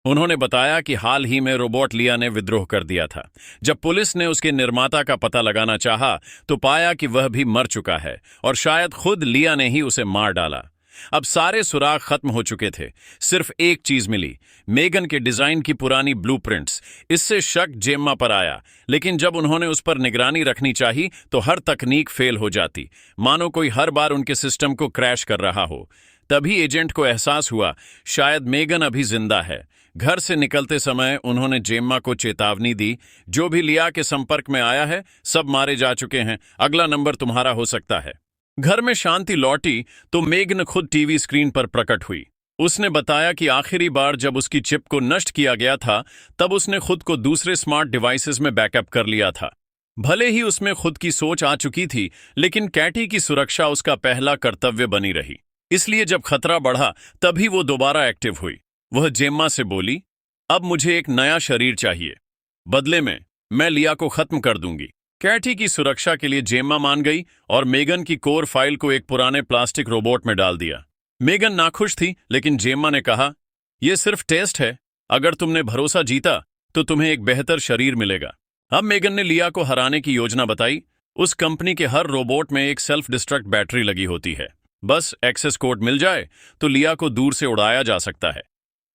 उन्होंने बताया कि हाल ही में रोबोट लिया ने विद्रोह कर दिया था। जब पुलिस ने उसके निर्माता का पता लगाना चाहा तो पाया कि वह भी मर चुका है और शायद खुद लिया ने ही उसे मार डाला। अब सारे सुराग खत्म हो चुके थे, सिर्फ एक चीज मिली, मेगन के डिजाइन की पुरानी ब्लूप्रिंट्स। इससे शक जेम्मा पर आया, लेकिन जब उन्होंने उस पर निगरानी रखनी चाही तो हर तकनीक फेल हो जाती, मानो कोई हर बार उनके सिस्टम को क्रैश कर रहा हो। तभी एजेंट को एहसास हुआ शायद मेगन अभी जिंदा है। घर से निकलते समय उन्होंने जेम्मा को चेतावनी दी, जो भी लिया के संपर्क में आया है सब मारे जा चुके हैं, अगला नंबर तुम्हारा हो सकता है। घर में शांति लौटी तो मेगन खुद टीवी स्क्रीन पर प्रकट हुई। उसने बताया कि आखिरी बार जब उसकी चिप को नष्ट किया गया था तब उसने खुद को दूसरे स्मार्ट डिवाइसेस में बैकअप कर लिया था। भले ही उसमें खुद की सोच आ चुकी थी, लेकिन कैटी की सुरक्षा उसका पहला कर्तव्य बनी रही। इसलिए जब खतरा बढ़ा तभी वो दोबारा एक्टिव हुई। वह जेम्मा से बोली, अब मुझे एक नया शरीर चाहिए, बदले में मैं लिया को खत्म कर दूंगी। कैटी की सुरक्षा के लिए जेम्मा मान गई और मेगन की कोर फाइल को एक पुराने प्लास्टिक रोबोट में डाल दिया। मेगन नाखुश थी, लेकिन जेम्मा ने कहा, यह सिर्फ टेस्ट है, अगर तुमने भरोसा जीता तो तुम्हें एक बेहतर शरीर मिलेगा। अब मेगन ने लिया को हराने की योजना बताई। उस कंपनी के हर रोबोट में एक सेल्फ डिस्ट्रक्ट बैटरी लगी होती है, बस एक्सेस कोड मिल जाए तो लिया को दूर से उड़ाया जा सकता है।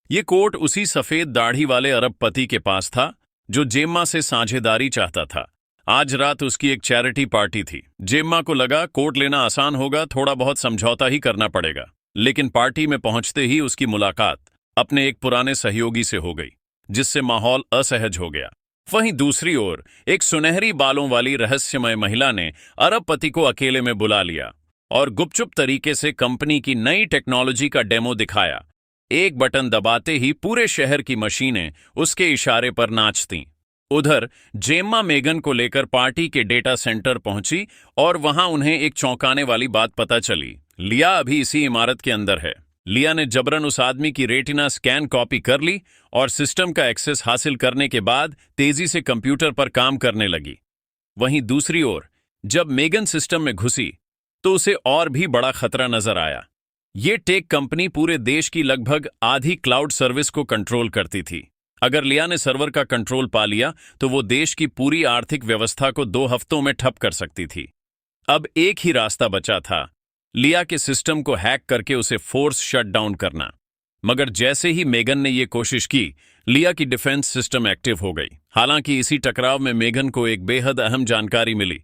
ये कोड उसी सफेद दाढ़ी वाले अरबपति के पास था जो जेम्मा से साझेदारी चाहता था। आज रात उसकी एक चैरिटी पार्टी थी। जेम्मा को लगा कोड लेना आसान होगा, थोड़ा बहुत समझौता ही करना पड़ेगा। लेकिन पार्टी में पहुंचते ही उसकी मुलाकात अपने एक पुराने सहयोगी से हो गई, जिससे माहौल असहज हो गया। वहीं दूसरी ओर एक सुनहरी बालों वाली रहस्यमय महिला ने अरबपति को अकेले में बुला लिया और गुपचुप तरीके से कंपनी की नई टेक्नोलॉजी का डेमो दिखाया। एक बटन दबाते ही पूरे शहर की मशीनें उसके इशारे पर नाचतीं। उधर जेम्मा मेगन को लेकर पार्टी के डेटा सेंटर पहुंची और वहां उन्हें एक चौंकाने वाली बात पता चली। लिया अभी इसी इमारत के अंदर है। लिया ने जबरन उस आदमी की रेटिना स्कैन कॉपी कर ली और सिस्टम का एक्सेस हासिल करने के बाद तेजी से कंप्यूटर पर काम करने लगी। वहीं दूसरी ओर जब मेगन सिस्टम में घुसी तो उसे और भी बड़ा खतरा नजर आया। ये टेक कंपनी पूरे देश की लगभग आधी क्लाउड सर्विस को कंट्रोल करती थी। अगर लिया ने सर्वर का कंट्रोल पा लिया तो वो देश की पूरी आर्थिक व्यवस्था को 2 हफ्तों में ठप कर सकती थी। अब एक ही रास्ता बचा था, लिया के सिस्टम को हैक करके उसे फोर्स शट डाउन करना। मगर जैसे ही मेगन ने ये कोशिश की, लिया की डिफेंस सिस्टम एक्टिव हो गई। हालांकि इसी टकराव में मेगन को एक बेहद अहम जानकारी मिली।